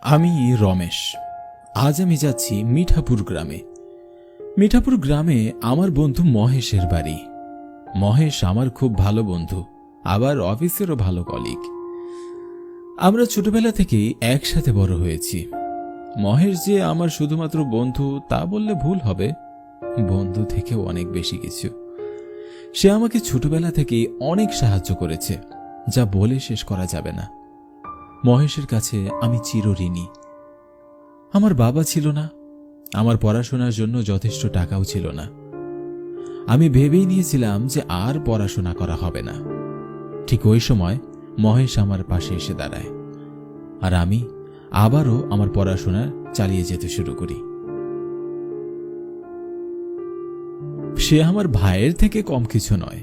আমি রমেশ। আজ আমি যাচ্ছি মিঠাপুর গ্রামে। মিঠাপুর গ্রামে আমার বন্ধু মহেশের বাড়ি। মহেশ আমার খুব ভালো বন্ধু, আবার অফিসেরও ভালো কলিগ। আমরা ছোটবেলা থেকেই একসাথে বড় হয়েছি। মহেশ যে আমার শুধুমাত্র বন্ধু তা বললে ভুল হবে, বন্ধু থেকেও অনেক বেশি কিছু। সে আমাকে ছোটবেলা থেকেই অনেক সাহায্য করেছে, যা বলে শেষ করা যাবে না। মহেশের কাছে আমি চিরঋণী। আমার বাবা ছিল না, আমার পড়াশোনার জন্য যথেষ্ট টাকাও ছিল না। আমি ভেবেই নিয়েছিলাম যে আর পড়াশোনা করা হবে না। ঠিক ওই সময় মহেশ আমার পাশে এসে দাঁড়ায়, আর আমি আবারও আমার পড়াশোনা চালিয়ে যেতে শুরু করি। সে আমার ভাইয়ের থেকে কম কিছু নয়,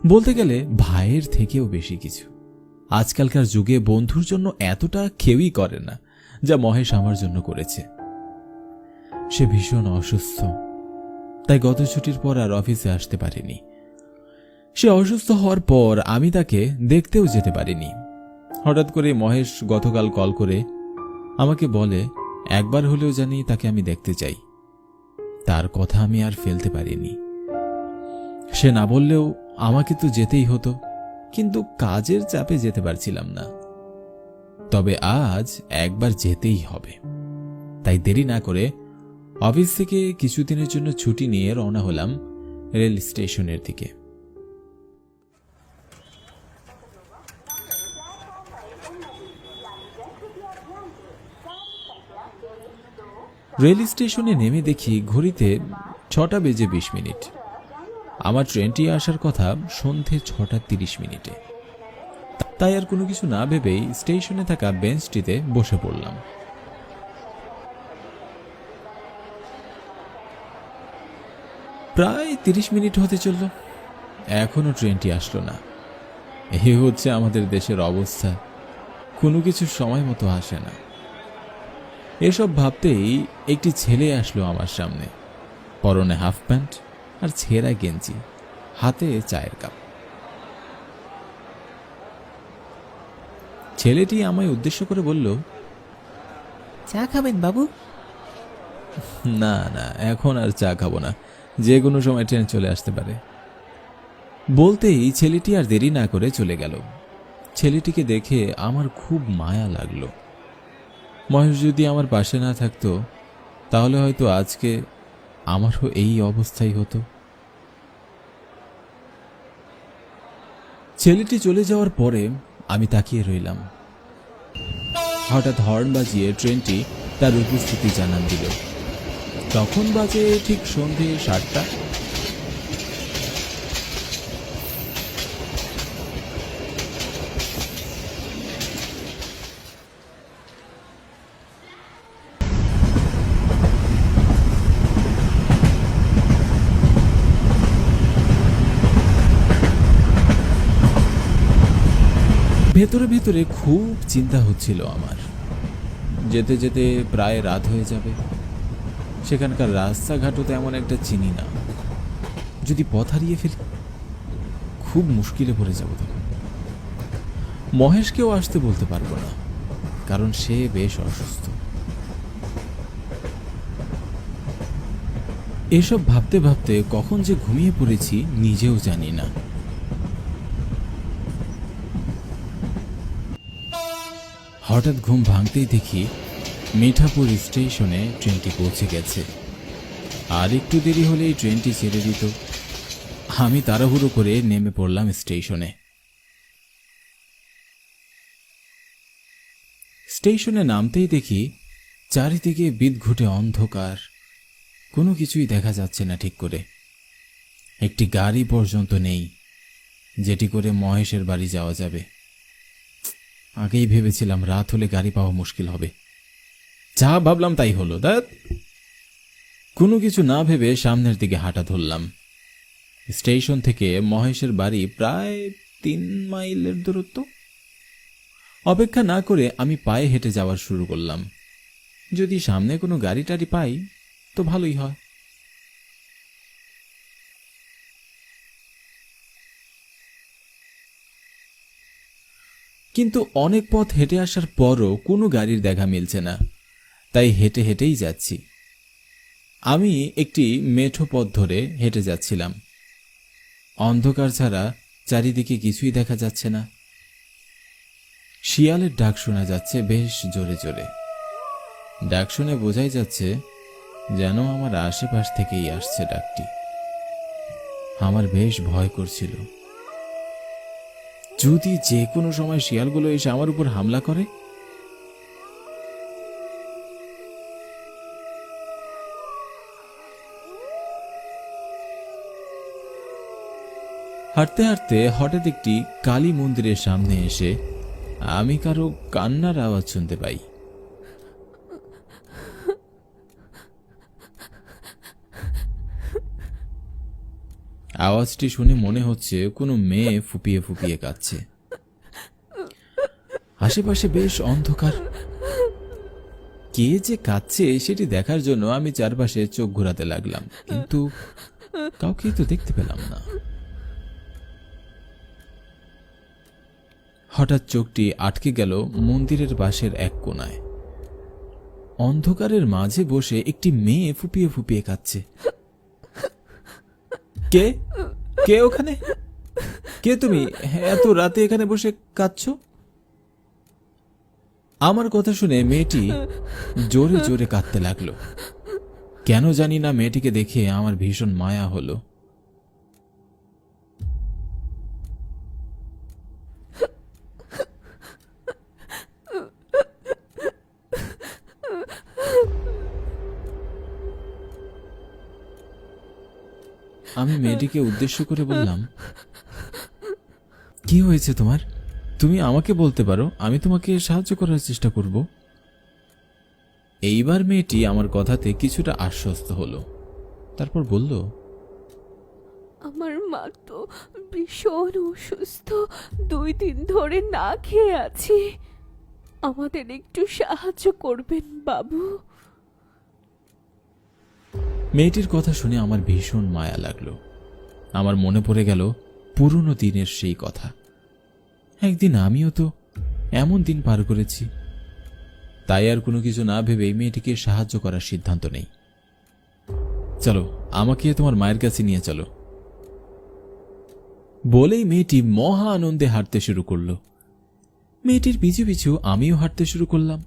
বলতে গেলে ভাইয়ের থেকেও বেশি কিছু। আজকালকার যুগে বন্ধুর জন্য এতটা কেউই করে না যা মহেশ আমার জন্য করেছে। সে ভীষণ অসুস্থ, তাই গত ছুটির পর আর অফিসে আসতে পারেনি। সে অসুস্থ হওয়ার পর আমি তাকে দেখতেও যেতে পারিনি। হঠাৎ করে মহেশ গতকাল কল করে আমাকে বলে একবার হলেও জানি তাকে আমি দেখতে চাই। তার কথা আমি আর ফেলতে পারিনি। সে না বললেও আমাকে তো যেতেই হতো, কিন্তু কাজের চাপে যেতে পারছিলাম না। তবে আজ একবার যেতেই হবে। তাই দেরি না করে অফিস থেকে কিছুদিনের জন্য ছুটি নিয়ে রওনা হলাম রেল স্টেশনের দিকে। রেল স্টেশনে নেমে দেখি ঘড়িতে 6:20। আমার ট্রেনটি আসার কথা সন্ধে 6:30। তাই আর কোনো কিছু না ভেবেই স্টেশনে থাকা বেঞ্চটিতে বসে পড়লাম। প্রায় 30 মিনিট হতে চলল, এখনো ট্রেনটি আসলো না। এই হচ্ছে আমাদের দেশের অবস্থা, কোনো কিছু সময় মতো আসে না। এসব ভাবতেই একটি ছেলে আসলো আমার সামনে, পরনে হাফ প্যান্ট আর ছেঁড়া গেঞ্জি, হাতে চায়ের কাপ। ছেলেটি আমায় উদ্দেশ্য করে বলল, চা খাবেন বাবু? না না, এখন আর চা খাবো না, যে কোনো সময় ট্রেন চলে আসতে পারে। বলতেই ছেলেটি আর দেরি না করে চলে গেল। ছেলেটিকে দেখে আমার খুব মায়া লাগলো। মহেশ যদি আমার পাশে না থাকতো তাহলে হয়তো আজকে আমারও এই অবস্থাই হতো। ছেলেটি চলে যাওয়ার পরে আমি তাকিয়ে রইলাম। হঠাৎ হর্ন বাজিয়ে ট্রেনটি তার উপস্থিতি জানান দিল। তখন বাজে ঠিক সন্ধে 7টা। ভেতরে ভেতরে খুব চিন্তা হচ্ছিল আমার। যেতে যেতে প্রায় রাত হয়ে যাবে। সেখানকার রাস্তাঘাটও তেমন একটা চিনি না। যদি পথ হারিয়ে ফেলি খুব মুশকিলে পড়ে যাব। তখন মহেশকেও আসতে বলতে পারবো না, কারণ সে বেশ অসুস্থ। এসব ভাবতে ভাবতে কখন যে ঘুমিয়ে পড়েছি নিজেও জানি না। হঠাৎ ঘুম ভাঙতেই দেখি মিঠাপুর স্টেশনে ট্রেনটি পৌঁছে গেছে। আর একটু দেরি হলেই ট্রেনটি ছেড়ে দিত। আমি তাড়াহুড়ো করে নেমে পড়লাম স্টেশনে। স্টেশনে নামতেই দেখি চারিদিকে বিদঘুটে অন্ধকার, কোনো কিছুই দেখা যাচ্ছে না ঠিক করে। একটি গাড়ি পর্যন্ত নেই যেটি করে মহেশের বাড়ি যাওয়া যাবে। আগেই ভেবেছিলাম রাত হলে গাড়ি পাওয়া মুশকিল হবে, যা ভাবলাম তাই হলো। কোনো কিছু না ভেবে সামনের দিকে হাঁটা ধরলাম। স্টেশন থেকে মহেশের বাড়ি প্রায় 3 মাইলের দূরত্ব। অপেক্ষা না করে আমি পায়ে হেঁটে যাওয়ার শুরু করলাম। যদি সামনে কোনো গাড়ি টাড়ি পাই তো ভালোই হয়। কিন্তু অনেক পথ হেঁটে আসার পরও কোনো গাড়ির দেখা মিলছে না, তাই হেঁটে হেঁটেই যাচ্ছি। আমি একটি মেঠো পথ ধরে হেঁটে যাচ্ছিলাম। অন্ধকার ছাড়া চারিদিকে কিছুই দেখা যাচ্ছে না। শিয়ালের ডাক শোনা যাচ্ছে বেশ জোরে জোরে। ডাক শুনে বোঝাই যাচ্ছে যেন আমার আশেপাশ থেকেই আসছে ডাকটি। আমার বেশ ভয় করছিল, যদি যে কোনো সময় শিয়ালগুলো এসে আমার উপর হামলা করে। হাঁটতে হাঁটতে হঠাৎ একটি কালী মন্দিরের সামনে এসে আমি কারো কান্নার আওয়াজ শুনতে পাই। আওয়াজটি শুনে মনে হচ্ছে কোনো মেয়ে ফুপিয়ে ফুপিয়ে কাঁদছে। আশেপাশে বেশ অন্ধকার। কে যে কাঁদছে সেটি দেখার জন্য আমি চারপাশে চোখ ঘোরাতে লাগলাম, কিন্তু কাউকেই তো দেখতে পেলাম না। হঠাৎ চোখটি আটকে গেল মন্দিরের পাশের এক কোণায়। অন্ধকারের মাঝে বসে একটি মেয়ে ফুপিয়ে ফুপিয়ে কাঁদছে। কে কে ওখানে? কে তুমি এত রাতে এখানে বসে কাঁদছো? আমার কথা শুনে মেয়েটি জোরে জোরে কাঁদতে লাগলো। কেন জানি না মেয়েটিকে দেখে আমার ভীষণ মায়া হলো। আমি মেয়েটিকে উদ্দেশ্য করে বললাম, কি হয়েছে তোমার? তুমি আমাকে বলতে পারো, আমি তোমাকে সাহায্য করার চেষ্টা করব। এইবার মেয়েটি আমার কথাতে কিছুটা আশ্বস্ত হলো। তারপর বলল, আমার মা তো ভীষণ অসুস্থ, 2 দিন ধরে না খেয়ে আছি। আমাদের একটু সাহায্য করবেন বাবু। মেয়েটির কথা শুনে আমার ভীষণ মায়া লাগলো। আমার মনে পড়ে গেল পুরনো দিনের সেই কথা। একদিন আমিও তো এমন দিন পার করেছি। তাই আর কোনো কিছু না ভেবে মেয়েটিকে সাহায্য করার সিদ্ধান্ত নেই। চলো, আমাকে তোমার মায়ের কাছে নিয়ে চলো। বলেই মেয়েটি মহা আনন্দে হাঁটতে শুরু করলো। মেয়েটির পিছু পিছু আমিও হাঁটতে শুরু করলাম।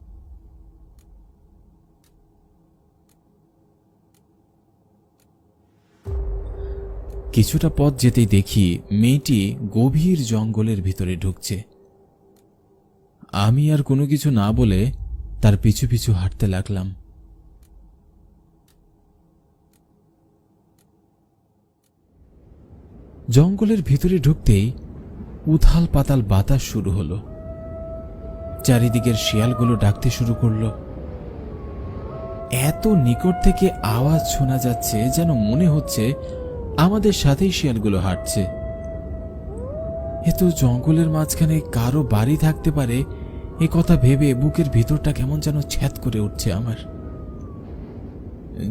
কিছুটা পথ যেতেই দেখি মেয়েটি গভীর জঙ্গলের ভিতরে ঢুকছে। আমি আর কোনো কিছু না বলে তার পিছু পিছু হাঁটতে লাগলাম। জঙ্গলের ভিতরে ঢুকতেই উথাল পাতাল বাতাস শুরু হলো। চারিদিকের শিয়ালগুলো ডাকতে শুরু করলো। এত নিকট থেকে আওয়াজ শোনা যাচ্ছে যেন মনে হচ্ছে আমাদের সাথেই শিয়ালগুলো হাঁটছে। এত জঙ্গলের মাঝখানে কারো বাড়ি থাকতে পারে এ কথা ভেবে বুকের ভিতরটা কেমন যেন ছ্যাদ করে উঠছে আমার।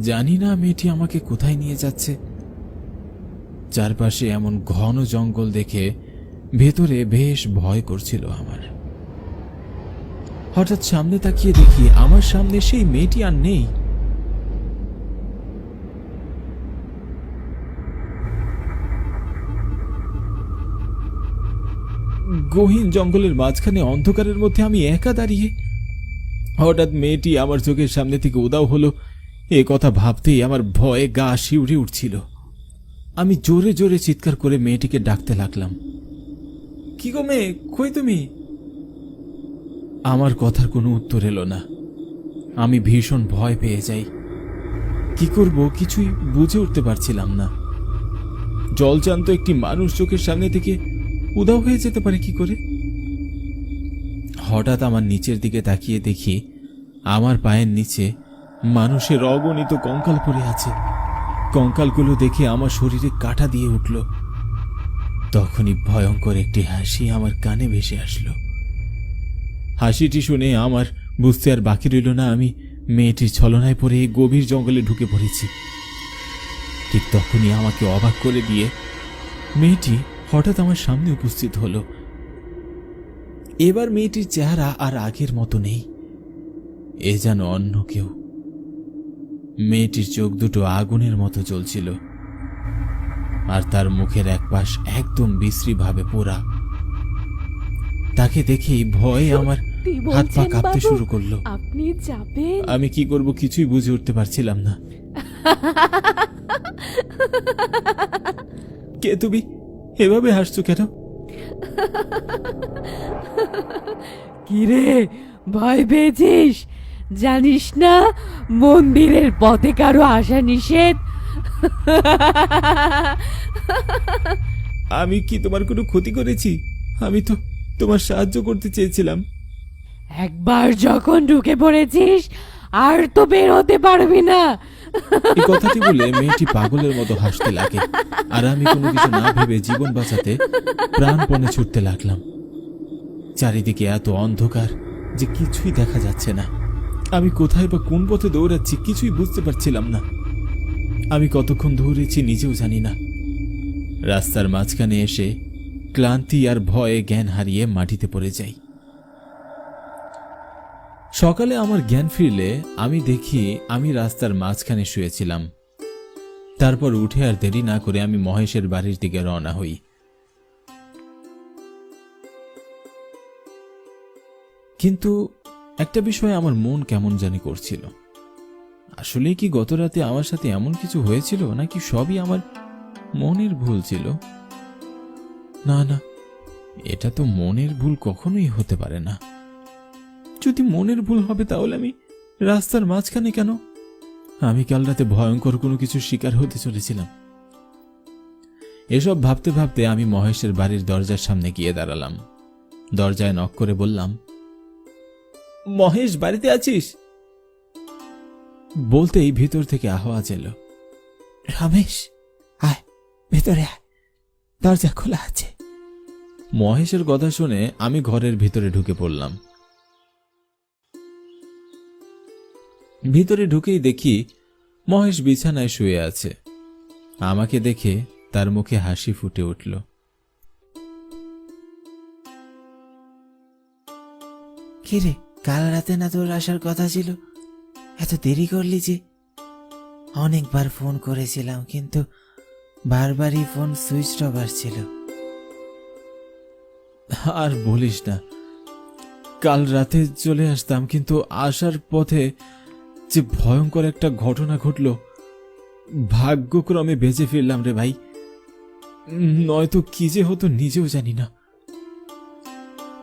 জানি না মেয়েটি আমাকে কোথায় নিয়ে যাচ্ছে। চারপাশে এমন ঘন জঙ্গল দেখে ভেতরে বেশ ভয় করছিল আমার। হঠাৎ সামনে তাকিয়ে দেখি আমার সামনে সেই মেয়েটি আর নেই। গহীন জঙ্গলের মাঝখানে অন্ধকারের মধ্যে আমি একা দাঁড়িয়ে। হঠাৎ মেয়েটি আমার চোখের সামনে থেকে উধাও হলো। এ কথা ভাবতেই আমার ভয়ে গা শিউরে উঠছিল। আমি জোরে জোরে চিৎকার করে মেয়েটিকে ডাকতে লাগলাম, কি গো মেয়ে, কই তুমি? আমার কথার কোনো উত্তর এলো না। আমি ভীষণ ভয় পেয়ে যাই। কি করব কিছুই বুঝে উঠতে পারছিলাম না। জলজান্ত একটি মানুষ চোখের সামনে থেকে উধাও হয়ে যেতে পারে কি করে? হঠাৎ আমার নিচের দিকে তাকিয়ে দেখি আমার পায়ের নিচে মানুষের অগণিত কঙ্কাল পড়ে আছে। কঙ্কালগুলো দেখে আমার শরীরে কাঁটা দিয়ে উঠল। তখনই ভয়ঙ্কর একটি হাসি আমার কানে ভেসে আসলো। হাসিটি শুনে আমার বুঝতে আর বাকি রইল না আমি মেয়েটির ছলনায় পড়ে গভীর জঙ্গলে ঢুকে পড়েছি। ঠিক তখনই আমাকে অবাক করে দিয়ে মেয়েটি হঠাৎ আমার সামনে উপস্থিত হলো। এবার মেয়েটির চেহারা আর আগের মতো নেই, এ যেন অন্য কেউ। মেয়েটির চোখ দুটো আগুনের মতো জ্বলছিল, আর তার মুখের এক পাশ একদম বিশ্রীভাবে পোড়া। তাকে দেখেই ভয়ে আমার সত্যি হাত পা বলছেন কাঁপতে বাবু? শুরু করলো। আপনি যাবেন? আমি কি করব কিছুই বুঝে উঠতে পারছিলাম না। কে তুমি? এভাবে হাসছো কেন? কিরে, ভয় পেয়েছিস? জানিস না মন্দিরের পথে কারো আসা নিষেধ? আমি কি তোমার কোনো ক্ষতি করেছি? আমি তো তোমার সাহায্য করতে চেয়েছিলাম। একবার যখন ঢুকে পড়েছিস আর তো বের হতে পারবি না। এই কথাটি বলে মেয়েটি পাগলের মতো হাসতে লাগে, আর আমি কোনো কিছু না ভেবে জীবন বাঁচাতে প্রাণপণে ছুটতে লাগলাম। চারিদিকে এত অন্ধকার যে কিছুই দেখা যাচ্ছে না। আমি কোথায় বা কোন পথে দৌড়াচ্ছি কিছুই বুঝতে পারছিলাম না। আমি কতক্ষণ দৌড়েছি নিজেও জানি না। রাস্তার মাঝখানে এসে ক্লান্তি আর ভয়ে জ্ঞান হারিয়ে মাটিতে পড়ে যাই। সকালে আমার জ্ঞান ফিরলে আমি দেখি আমি রাস্তার মাঝখানে শুয়েছিলাম। তারপর উঠে আর দেরি না করে আমি মহেশের বাড়ির দিকে রওনা হই। কিন্তু একটা বিষয়ে আমার মন কেমন জানি করছিল। আসলে কি গত রাতে আমার সাথে এমন কিছু হয়েছিল, নাকি সবই আমার মনের ভুল ছিল? না না, এটা তো মনের ভুল কখনোই হতে পারে না। যদি মনের ভুল হবে তাহলে আমি রাস্তার মাঝখানে কেন? আমি কাল রাতে ভয়ঙ্কর কোনো কিছুর শিকার হতে চলেছিলাম। এসব ভাবতে ভাবতে আমি মহেশের বাড়ির দরজার সামনে গিয়ে দাঁড়ালাম। দরজায় নক করে বললাম, মহেশ, বাড়িতে আছিস? বলতেই ভিতর থেকে আওয়াজ এলো, রমেশ, আয় ভেতরে আয়, দরজা খোলা আছে। মহেশের কথা শুনে আমি ঘরের ভিতরে ঢুকে পড়লাম। ভিতরে ঢুকেই দেখি মহেশ বিছানায় শুয়ে আছে। আমাকে দেখে তার মুখে হাসি ফুটে উঠল। কিরে, কাল রাতে না তোর আসার কথা ছিল? এত দেরি করলি যে? অনেকবার ফোন করেছিলাম, কিন্তু বারবারই ফোন সুইচ অফ আসছিল। আর বলিস না, কাল রাতে চলে আসতাম, কিন্তু আসার পথে যে ভয়ঙ্কর একটা ঘটনা ঘটল। ভাগ্যক্রমে বেঁচে ফিরলাম রে ভাই, নয়তো কি যে হতো নিজেও জানি না।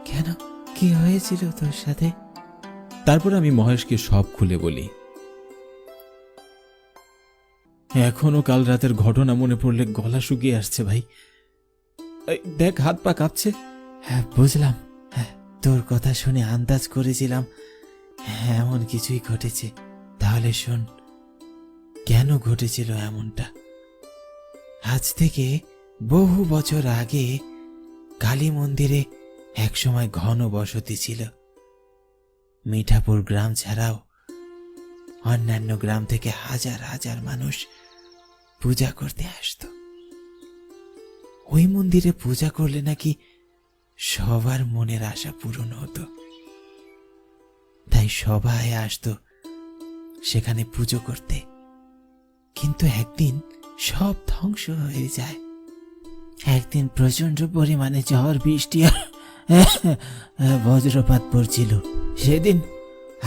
কেন, কি হয়েছিল তোর সাথে? তারপর আমি মহেশকে সব খুলে বলি। এখনো কাল রাতের ঘটনা মনে পড়লে গলা শুকিয়ে আসছে ভাই। এই দেখ, হাত পা কাঁপছে। হ্যাঁ বুঝলাম, হ্যাঁ তোর কথা শুনে আন্দাজ করেছিলাম এমন কিছুই ঘটেছে। তাহলে শোন, কেন ঘটেছিল এমনটা। আজ থেকে বহু বছর আগে কালী মন্দিরে একসময় ঘন বসতি ছিল। মিঠাপুর গ্রাম ছাড়াও অন্যান্য গ্রাম থেকে হাজার হাজার মানুষ পূজা করতে আসতো। ওই মন্দিরে পূজা করলে নাকি সবার মনের আশা পূরণ হতো, তাই সবাই আসতো সেখানে পুজো করতে। কিন্তু একদিন সব ধ্বংস হয়ে যায়। একদিন প্রচন্ড পরিমাণে ঝড় বৃষ্টি আর বজ্রপাত পড়ছিল। সেদিন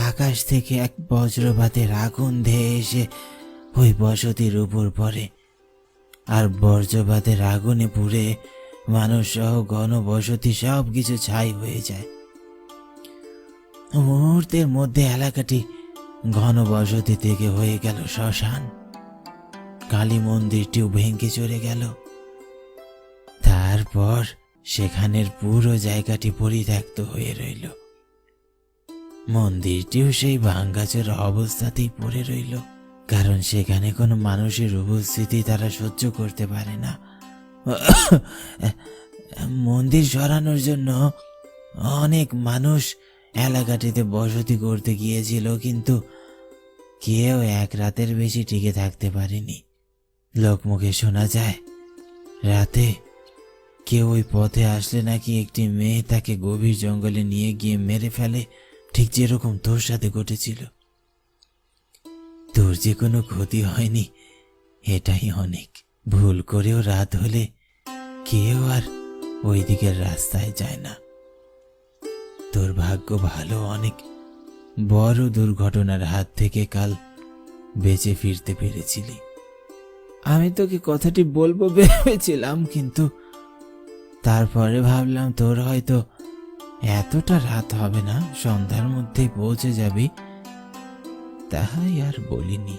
আকাশ থেকে এক বজ্রপাতের আগুন ধেয়ে এসে ওই বসতির উপর পড়ে, আর বজ্রপাতের আগুনে পুড়ে মানুষ সহ ঘনবসতি সব কিছু ছাই হয়ে যায়। মুহূর্তের মধ্যে এলাকাটি ঘনবসতি থেকে হয়ে গেল শ্মশান। কালী মন্দিরটিও ভেঙে চলে গেল। তারপর সেখানের পুরো জায়গাটি পরিত্যক্ত হয়ে রইল। মন্দিরটিও সেই ভাঙ্গাচোরা অবস্থাতেই পড়ে রইল, কারণ সেখানে কোনো মানুষের উপস্থিতি তারা সহ্য করতে পারে না। মন্দির সরানোর জন্য অনেক মানুষ এলাকাটিতে বসতি করতে গিয়েছিল, কিন্তু কেউ এক রাতের বেশি টিকে থাকতে পারেনি। লোকমুখে শোনা যায় রাতে কেউ ওই পথে আসলে নাকি একটি মেয়ে তাকে গভীর জঙ্গলে নিয়ে গিয়ে মেরে ফেলে, ঠিক যেরকম তোর সাথে ঘটেছিল। তোর যে কোনো ক্ষতি হয়নি, এটাই অনেক। ভুল করেও রাত হলে কেউ আর ওই দিকের রাস্তায় যায় না। তোর ভাগ্য ভালো, অনেক বড় দুর্ঘটনার হাত থেকে কাল বেঁচে ফিরতে পেরেছিলি। আমি তোকে কথাটি বলবো ভেবেছিলাম, কিন্তু তারপরে ভাবলাম তোর হয়তো এতটা রাত হবে না, সন্ধ্যার মধ্যেই পৌঁছে যাবি, তাই আর বলিনি।